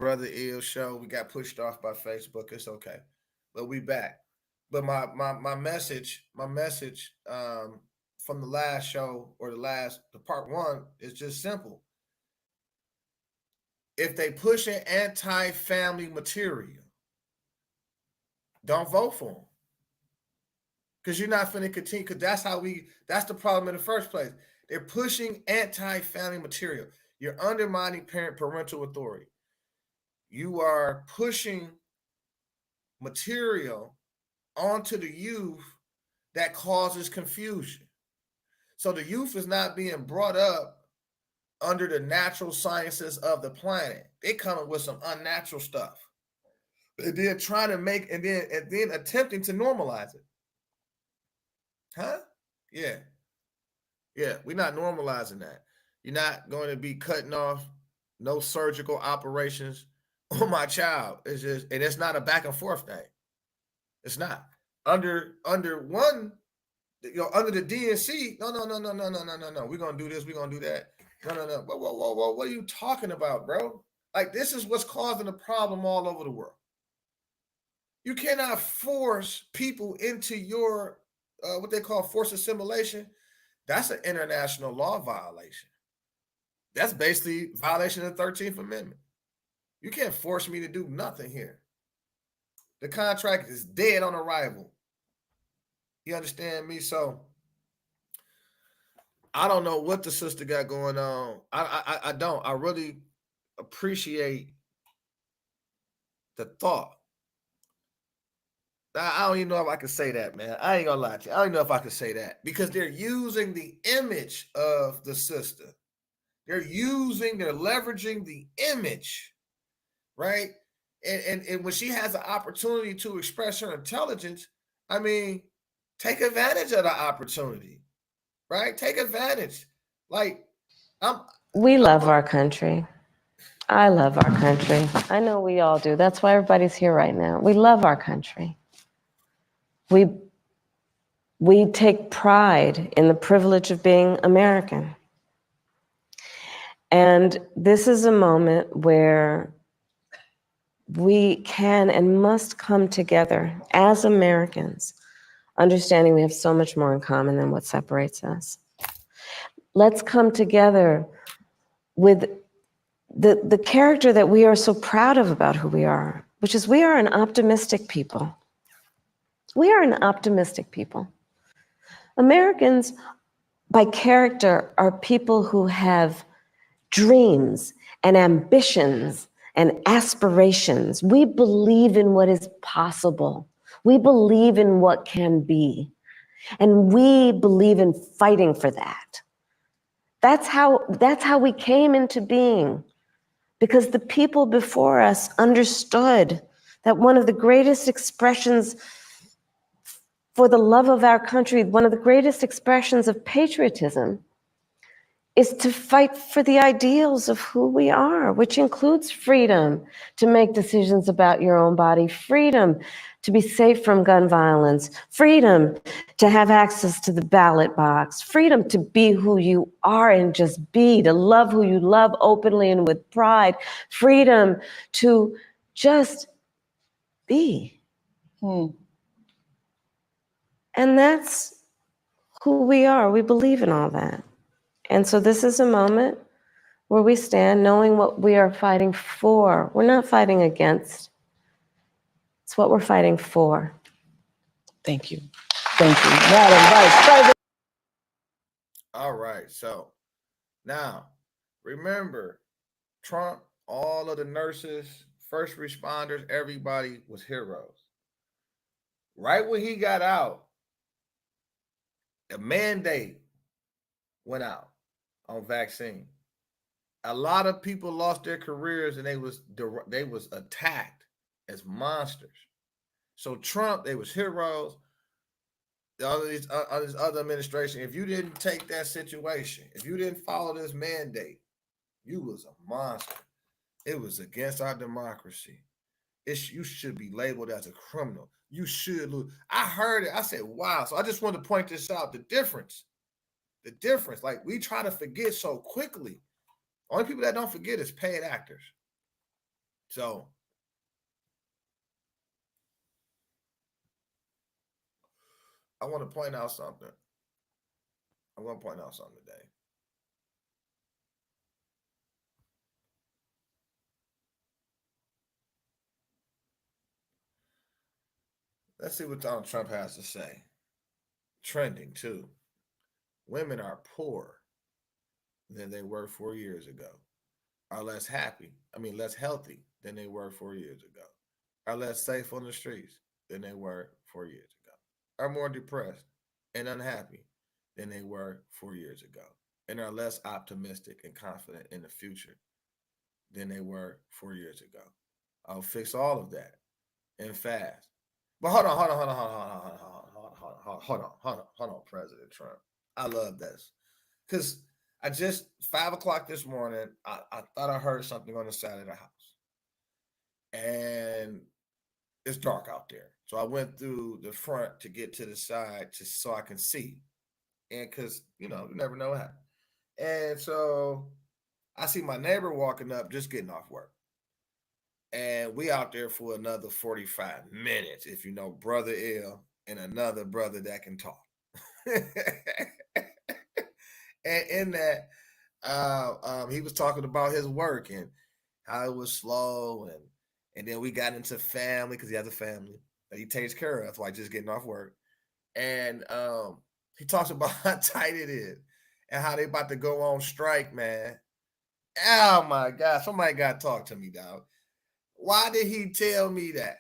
Brother Ill show. We got pushed off by Facebook. It's okay, but we back. But my message from the last show or the part one is just simple. If they pushing anti-family material, don't vote for them because you're not finna continue. Because that's the problem in the first place. They're pushing anti-family material. You're undermining parental authority. You are pushing material onto the youth that causes confusion. So the youth is not being brought up under the natural sciences of the planet. They coming with some unnatural stuff. They're trying to make and then attempting to normalize it. Huh? Yeah. Yeah. We're not normalizing that. You're not going to be cutting off no surgical operations on my child. It's just, and it's not a back and forth thing. It's not. Under one, under the DNC, no. We're gonna do this, we're gonna do that. No. Whoa. What are you talking about, bro? Like, this is what's causing the problem all over the world. You cannot force people into your what they call forced assimilation. That's an international law violation. That's basically violation of the 13th Amendment. You can't force me to do nothing here. The contract is dead on arrival. You understand me? So I don't know what the sister got going on. I don't. I really appreciate the thought. I don't even know if I can say that, man. I ain't gonna lie to you. I don't even know if I can say that because they're using the image of the sister. They're leveraging the image, right? And when she has an opportunity to express her intelligence, I mean, take advantage of the opportunity, right? Take advantage. Like, we love our country. I love our country. I know we all do. That's why everybody's here right now. We love our country. We take pride in the privilege of being American. And this is a moment where we can and must come together as Americans, understanding we have so much more in common than what separates us. Let's come together with the character that we are so proud of about who we are, which is we are an optimistic people. We are an optimistic people. Americans, by character, are people who have dreams and ambitions and aspirations. We believe in what is possible. We believe in what can be. And we believe in fighting for that. That's how we came into being, because the people before us understood that one of the greatest expressions for the love of our country, one of the greatest expressions of patriotism, is to fight for the ideals of who we are, which includes freedom to make decisions about your own body, freedom to be safe from gun violence, freedom to have access to the ballot box, freedom to be who you are and just be, to love who you love openly and with pride, freedom to just be. And that's who we are. We believe in all that. And so this is a moment where we stand knowing what we are fighting for. We're not fighting against. It's what we're fighting for. Thank you. Thank you. Madam Vice President. All right. So now, remember, Trump, all of the nurses, first responders, everybody was heroes. Right when he got out, the mandate went out on vaccine. A lot of people lost their careers and they was attacked as monsters. So Trump, they was heroes. This other administration, if you didn't take that situation, if you didn't follow this mandate, you was a monster. It was against our democracy. You should be labeled as a criminal. You should lose. I heard it. I said, wow. So I just wanted to point this out. The difference. Like, we try to forget so quickly. Only people that don't forget is paid actors. So I want to point out something. I'm going to point out something today. Let's see what Donald Trump has to say. Trending too. Women are poorer than they were 4 years ago. Are less healthy than they were 4 years ago. Are less safe on the streets than they were 4 years ago. Are more depressed and unhappy than they were 4 years ago. And are less optimistic and confident in the future than they were 4 years ago. I'll fix all of that and fast. But hold on, President Trump. I love this. Because I just 5 o'clock this morning, I thought I heard something on the side of the house. And it's dark out there. So I went through the front to get to the side so I can see. And because, you never know what happens. And so I see my neighbor walking up, just getting off work. And we out there for another 45 minutes, if you know Brother L and another brother that can talk. And in that, he was talking about his work and how it was slow, and then we got into family because he has a family that he takes care of while just getting off work. And he talks about how tight it is and how they about to go on strike, man. Oh my God, somebody got to talk to me, dog. Why did he tell me that?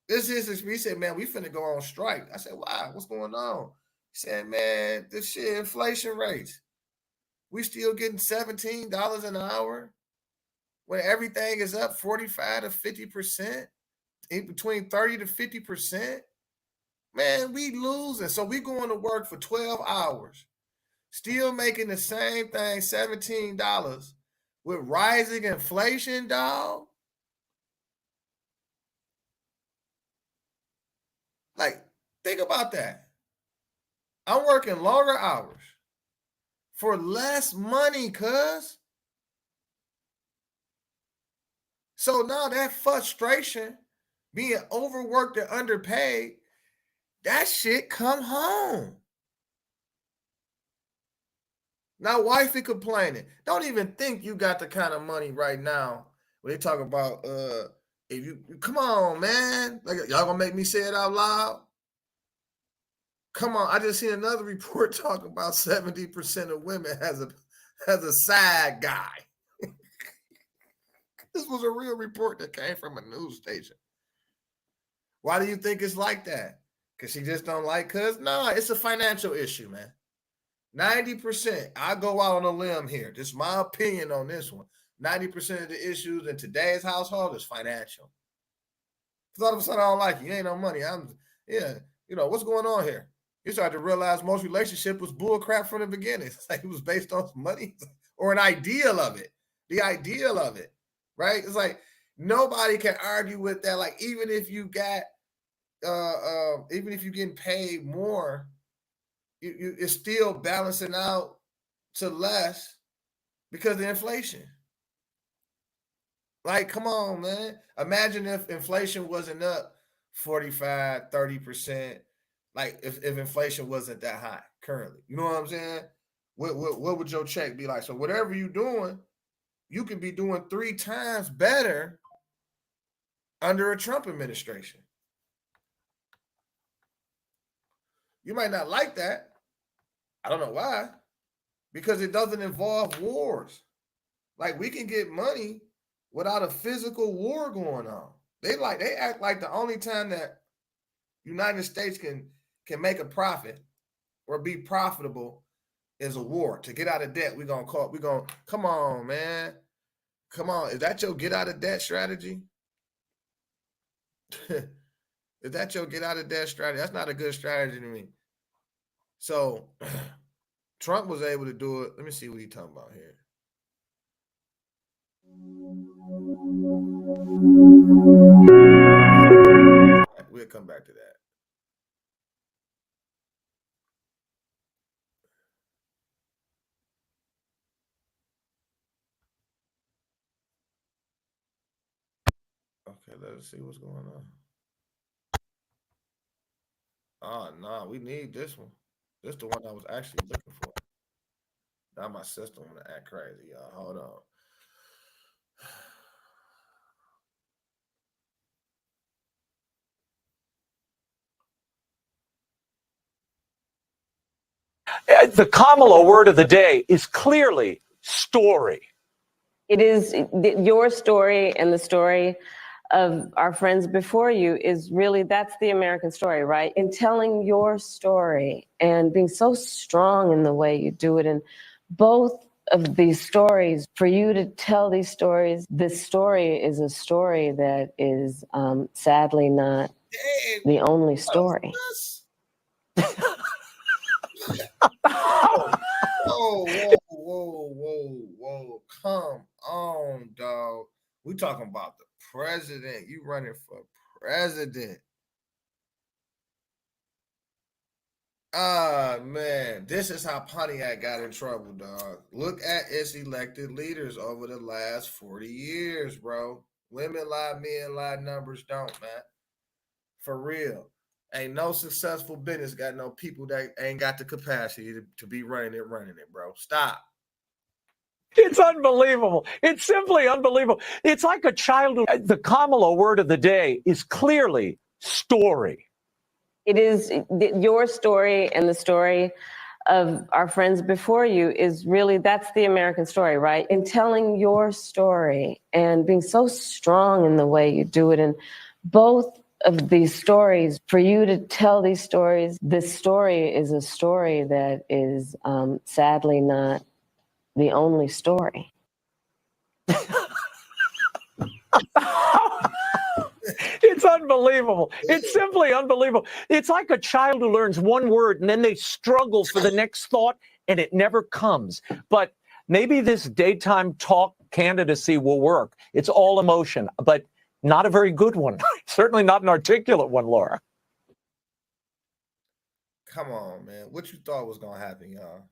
He said, man, we finna go on strike. I said, why? What's going on? He said, man, this shit, inflation rates. We still getting $17 an hour when everything is up 45 to 50%, in between 30 to 50%. Man, we losing. So we going to work for 12 hours, still making the same thing, $17 with rising inflation, dog. Like, think about that. I'm working longer hours for less money, cuz. So now that frustration, being overworked and underpaid, that shit come home. Now wifey complaining. Don't even think you got the kind of money right now when they talk about if you come on, man. Like, y'all gonna make me say it out loud? Come on, I just seen another report talking about 70% of women has a side guy. This was a real report that came from a news station. Why do you think it's like that? Because she just don't like cuz? No, it's a financial issue, man. 90%, I go out on a limb here. This is my opinion on this one. 90% of the issues in today's household is financial. Because all of a sudden I don't like you ain't no money. What's going on here? You start to realize most relationship was bull crap from the beginning. It's like it was based on money or an ideal of it. The ideal of it, right? It's like nobody can argue with that. Like even if you got, even if you're getting paid more, it's still balancing out to less because of inflation. Like, come on, man. Imagine if inflation wasn't up 45, 30%. Like if inflation wasn't that high currently. You know what I'm saying? What would your check be like? So whatever you're doing, you can be doing 3 times better under a Trump administration. You might not like that. I don't know why. Because it doesn't involve wars. Like we can get money without a physical war going on. They act like the only time that United States can make a profit or be profitable is a war. To get out of debt, come on, man. Come on. Is that your get out of debt strategy? Is that your get out of debt strategy? That's not a good strategy to me. So Trump was able to do it. Let me see what he's talking about here. We'll come back to that. Okay, let's see what's going on. Oh no, we need this one. This the one I was actually looking for. Now my system wanna act crazy, y'all. Hold on. The Kamala word of the day is clearly story. It is your story and the story of our friends before you is really, that's the American story, right? In telling your story and being so strong in the way you do it. And both of these stories, for you to tell these stories, this story is a story that is sadly not Dang, the only story. us. Whoa, whoa, whoa, whoa, whoa. Come on, dog. We talking about the president. You running for president. Ah, man. This is how Pontiac got in trouble, dog. Look at its elected leaders over the last 40 years, bro. Women lie, men lie, numbers don't, man. For real. Ain't no successful business got no people that ain't got the capacity to be running it, bro. Stop. It's unbelievable. It's simply unbelievable. It's like a child. The Kamala word of the day is clearly story. It is your story and the story of our friends before you is really, that's the American story, right? In telling your story and being so strong in the way you do it. And both of these stories, for you to tell these stories, this story is a story that is sadly not the only story. It's unbelievable. It's simply unbelievable. It's like a child who learns one word and then they struggle for the next thought and it never comes. But maybe this daytime talk candidacy will work. It's all emotion, but not a very good one. Certainly not an articulate one, Laura. Come on, man. What you thought was gonna happen, y'all?